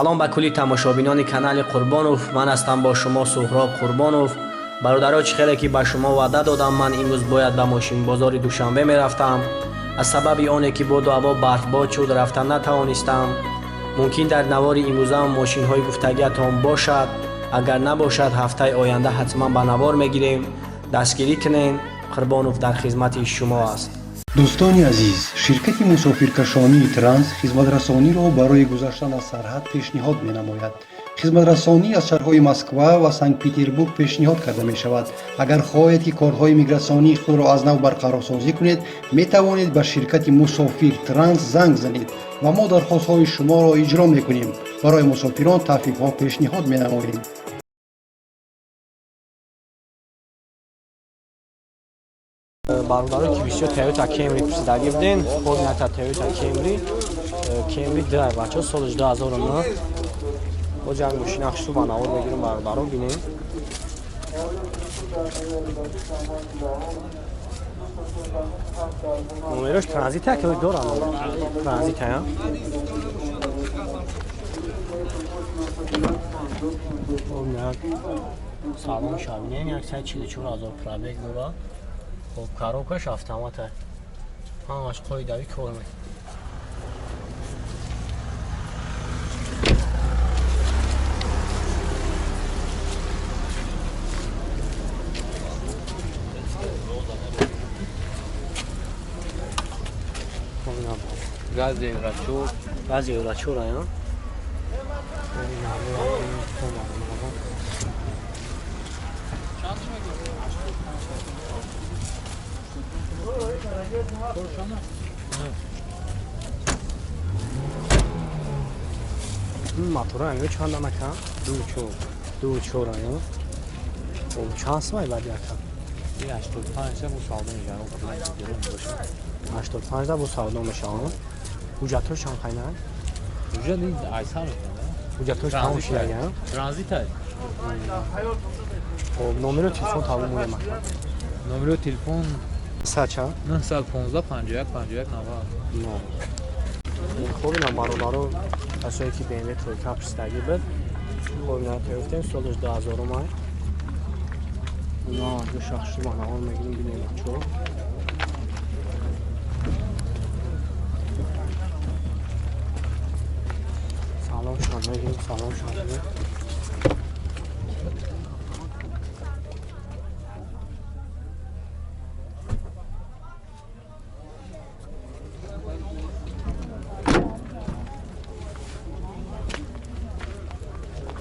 سلام به کلی تماشابینان کانال قربانوف. من هستم با شما سهراب قربانوف. برادرها خیلی که به شما وعده دادم من امروز باید به ماشین بازار دوشنبه میرفتم. از سبب آنه که باد و هوا برفباد شد رفتن نتوانستم. ممکن در نوار امروز هم ماشین های گفتگیتان باشد. اگر نباشد هفته آینده حتما به نوار میگیریم. دستگیری کنین. قربانوف در خدمت شما است. دوستانی عزیز، شرکت مسافرکشانی ترانس خدمترسانی را برای گذشتن از سرحد پیشنهاد می‌نماید. خدمترسانی از شهرهای مسکو و سنت پترزبورگ پیشنهاد کرده می شود. اگر خواهید که کارهای میگراسیونی خود را از نو برقرارسازی کنید، می توانید به شرکت مسافر ترانس زنگ زنید و ما درخواست‌های شما را اجرا می‌کنیم. برای مسافران تخفیف‌ها پیشنهاد می‌نماییم. برادران که بسیار تویوتا کیمری پرسیدگی بدین. خود نیتا تویوتا کیمری درایو بچه سالش 2009 با جنگ ماشین اخشو با نوار بگیرم برادران بینیم. نومیروش ترانزیت ها که دارم ترانزیت ها سالان شابینه 144,000 پرابگ دارم. خب کاروکش автомата همش قایدوی کار میکنه. گاز یورچور آیا موتور انگار چند دمه کم دو چور آیا او چند سمای بعد یکم 85 تا مساوی میشه 85 تا مساوی میشه اوجاتور چند خیلی اوجا دید ایسا میکنه اوجاتور چند میشه یا ترانزیت های خب نمره تلفن تابو مونه من نمره تلفن ساچا 915 51 51 90 خب اینم برادرو کسایی که BMW تویوتا پرسیدگی بد خب اینا تویوتا سالش 2000 مای اونا دو شخصی با نوار میگیریم بینیم بچه سلام شان میگیریم سلام شان میگیریم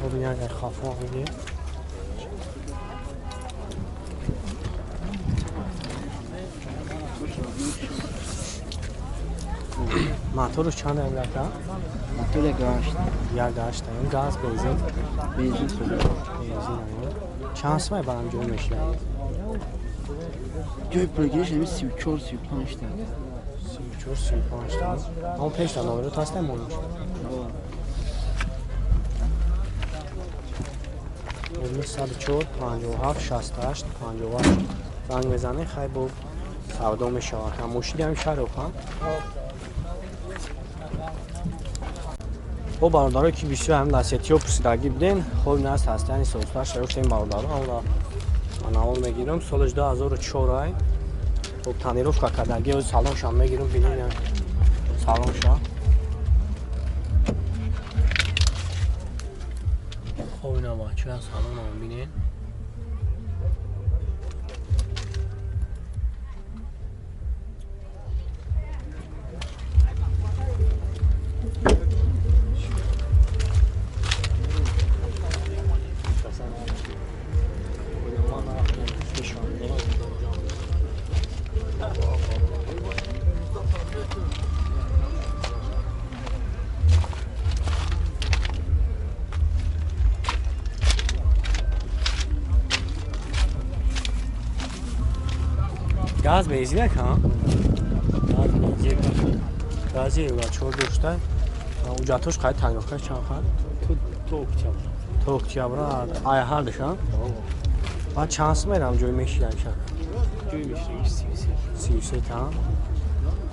خب این اگر خافا میگیم موتورش چند املت ها؟ موتور گاشت یا داشته این گاز بنزین خوبه چند سمای برام جوی میشه جوی پروگیرش همی 34 35 تا 34 35 تا اون پیش تا نمره تو هسته مونوش اون 104 57 68 58 رنگ بزنه خیلی با سودا میشه هم موشیدی هم شهر رو هم خب برادرها که بسیار هم دستیتی ها پرسیدگی بدین خب این هست هستنی سوزتر شروع این برادرها من اول میگیرم سالش 2004 های خب تنیروف که کدگی و سالان شام میگیرم بینیم سالان شام خب اینا بچه ها سالان هم بینیم گاز بنزینه که گازی یورچور داشته اوجاتوش خیلی تنگاکش چند خواهد تو اکتیابر آیا هر دشان بعد چانس میرم جوی میشیدم شد جوی میشیدم 33 تا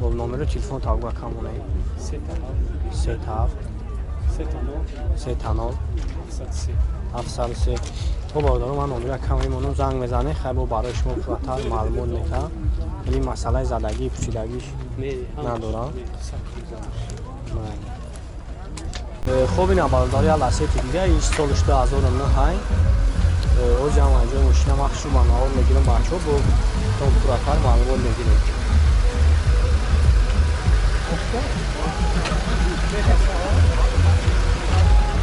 با نمره تلفن تاگو کامونه 3 تا 3 تانال 703. خب آدارو من نمره کمی منو زنگ بزنه خیلی برای شما فراتر معلومات میکنم ولی مسئله زدگی پوشیدگیش ندارم. خب این برادری لحظه دیگه ایش سالش 2009 های او جمع انجام ماشین مخشو با نهار میگیرم بچه ها با تون فراتر معلومات میگیرم.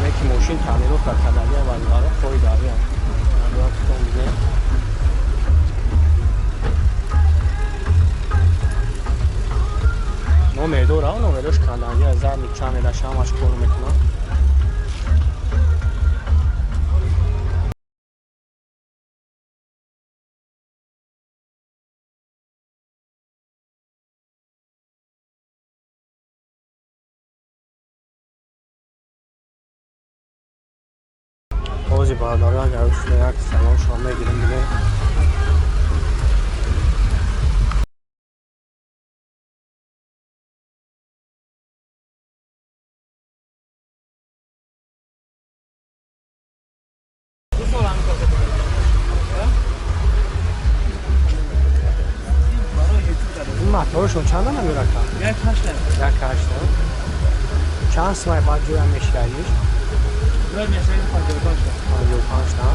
یکی ماشین تعمیر رو کردگی و داره خوی داری هم ندارم تون میگه نمیدور ها نمیدوش کندگی از در میکنه داشته همش کار میکنم. بازی برادری اگر روش یک سلام شما میگیرم دیگه این مطلبشون چند نمیره کن؟ 1.8 چند سمای باید جویم میشکریش؟ Böyle mesele 55 تا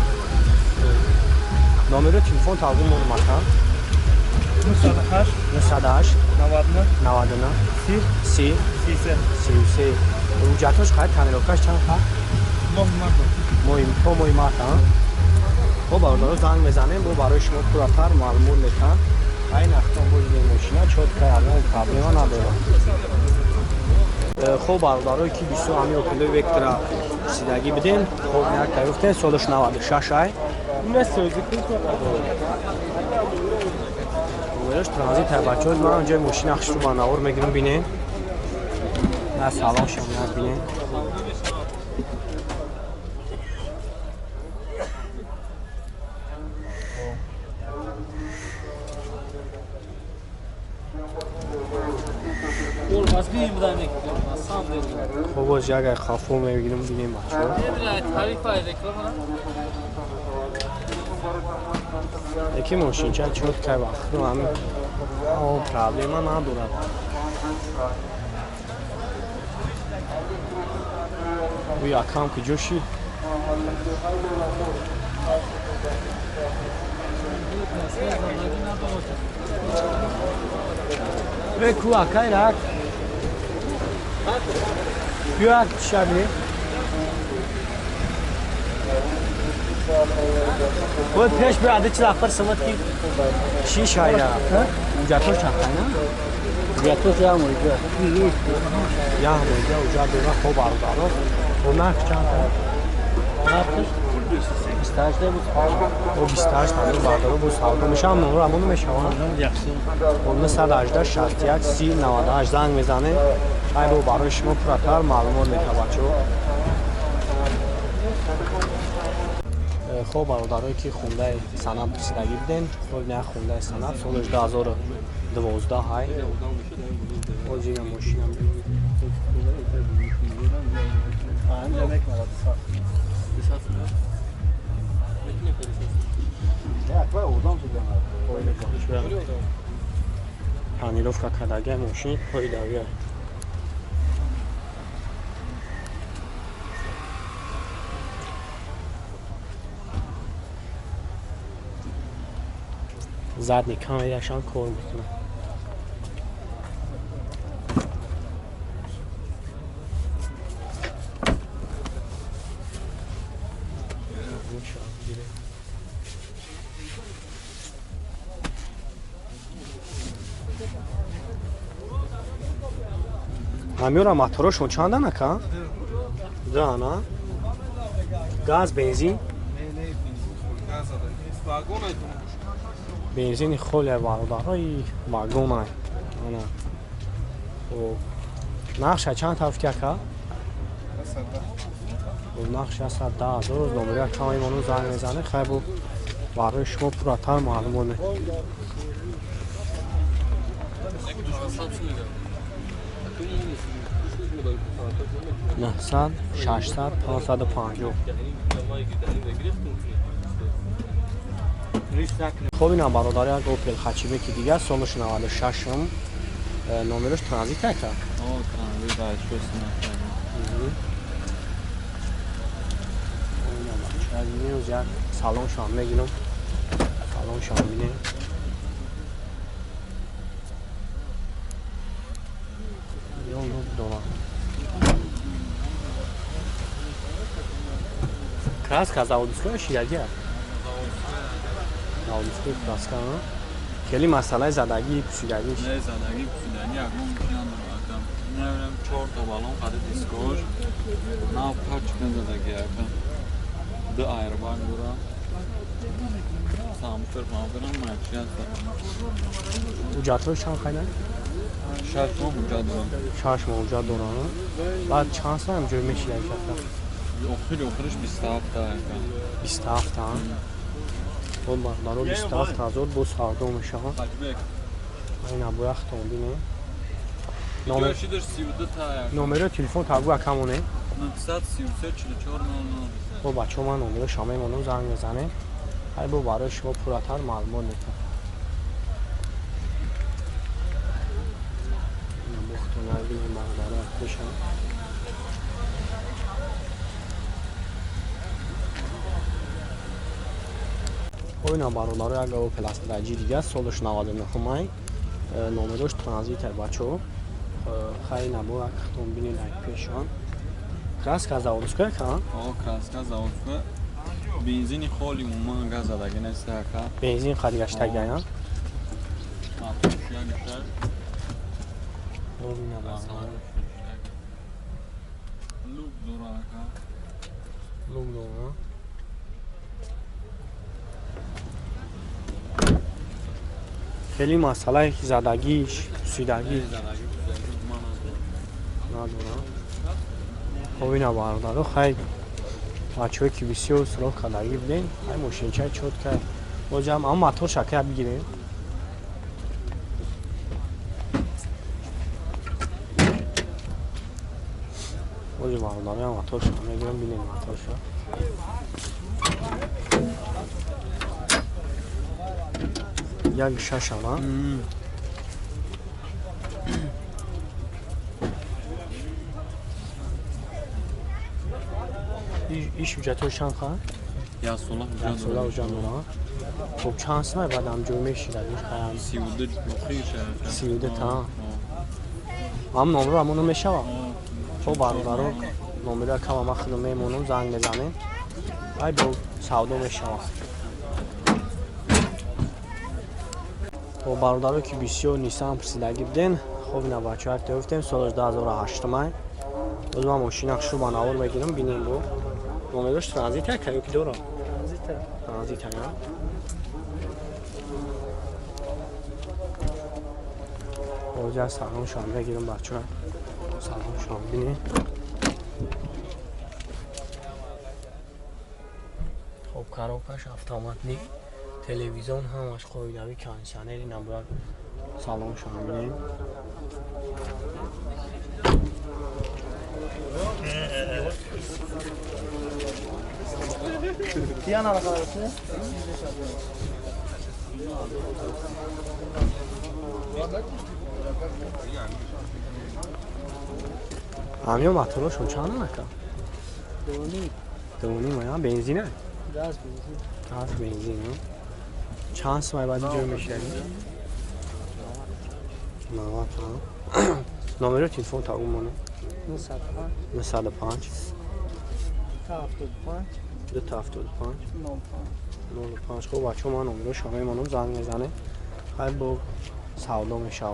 نمره تلفن تقدیم مون مکان 98 98 99 30 33 اوجاتش خواهد تنیروکاش چند خواهد؟ موی مارتا خب باردارو زنگ میزنیم با برای شما پراتر معلومات میکن این اختان بوجود ماشینه چود که الان پرابلما نداره. خب باردارو که 20 همی اوکلو وکترا سیدگی بدین خب یک تایفته سالش 96 های ویرش ترانزیت های بچه ها من اونجای ماشین اخش رو با نور میگیرم بینین نه سلام شما بینین خب باز اگر خافو میگیرم بینیم بچه ها یکی ماشین چند چود که وقت رو همین پرابلما ندارد. و یکم که جوشی بکو اکای رک بیاد شبیه بود پیش بیاده چه لفر سمت کی شیش های را اونجاتور چند نه؟ اونجاتور جا مویده یا مویده اونجا بیمه خوب آرو دارو و نرک چند نرکش؟ 28 بود او 28 همون بردارو بود سالتو میشه هم نمرو همونو میشه اون 118 61 30 98 زنگ میزنه های رو برای شما پراتر معلومات میده بچه خب برادرایی که خونده سند رسیدگی بدین خب نه خونده سند سالش 2012 های اوجی ماشین هم پانیلوفکا کداگه ماشین پایداریه زد نیکان یشان کار میکنه همیورا موتورشون چنده نکن؟ دانا گاز بنزین بنزین خیلی برادرای واگن های نقش چند طرف که که؟ نقش 110,000 نمره کمی منو زنگ میزنه خیلی برای شما پراتر معلومونه 900 600 550. خب اینا برادر یک اوپل خچیبه که دیگه سالش 96 نمرش ترانزیت نکرد. transit ayşıyorsun. از این روز یک سالن شام میگیرم. سالن شام بینه. یون $1. Краска заводская шиягия. Заводская краска. Keli masala zadagi pusidagi. Ne zadagi pusidagi akım yandır akım. Ne bileyim çorta balon kadı diskor. Ne yapar çıkın zadagi akım. De ayrı bangura. Samtır mağduran maçyatı. Ucatı şankayla. Şart mı mücadele? Şaşma ucadoranı. بعد chance var mı görme şeyler yapar. Oxuruş bir hafta akım. 20 hafta. Olma, daro 20 hafta zor bu sağda olmuş ha. Kaçbek. Aynen bu yaxtı bine. Görüşüdür sivde ta. Numara telefon tabu akamونه. 933 44 00. با بچه من نمره شامه منو زنگ بزنه های با برای شما پراتر معلومات میکنم اینم بختونه بینیم مقداره بشم oyuna barolları اگه او پلاس درجی دیگه سالش 99 همه نمرش ترانزیت بچه خیلی نبود اکتون بینید پیشان Краска заводская, ка? О, краска заводская. Бензини холи уман газадаги нестака. Benzin xarigaştagi ya. Atışya güzel. Oyuna bak. Luk duraka. Lugdona. خیلی مسئله زدگیش پوسیدگی Zadagi güzel. Duman ندارم خب این برادر خیلی بچه که بسیار سراغ کدگی بودین های ماشینچه چود که باجم اما موتور شکر بگیریم باجه برادر هم موتور شکر میگیرم بینیم موتور شکر یک شش همه ایش ücreti hoşan kan? Ya sola Ya sola hocam ona. Çok şans var adam görme işler bir kayan. Sivde muhişe. Sivde ta. Am nomru am onu meşa var. O barudaro nomru kama makhlu memunun zang bezane. Ay bu savdo meşa var. O barudaro ki bisiyo nisan prisidagi bden. خب اینا بچه ها گفتیم سالش 2008 مای باز من ماشین اخشو باناور بگیرم بینیم بو نمرش ترانزیت ها که یکی دورا ترانزیت ها باز از سلام شام بگیرم بچه ها سلام شام بینیم خب کاروپش автомат نی تلویزیون همش قویدوی کانسانری نبرد سلام شام بینیم Diyan arkadaşı. همین موتورشون چند نکن؟ دونی ما بنزینه؟ گاز بنزینه چند سمای بعد جور میشه نمره تلفن تا اون منو 905 دو تا 75 05 خب بچه ما نمره شامه منو زنگ میزنه خیلی با سودا میشه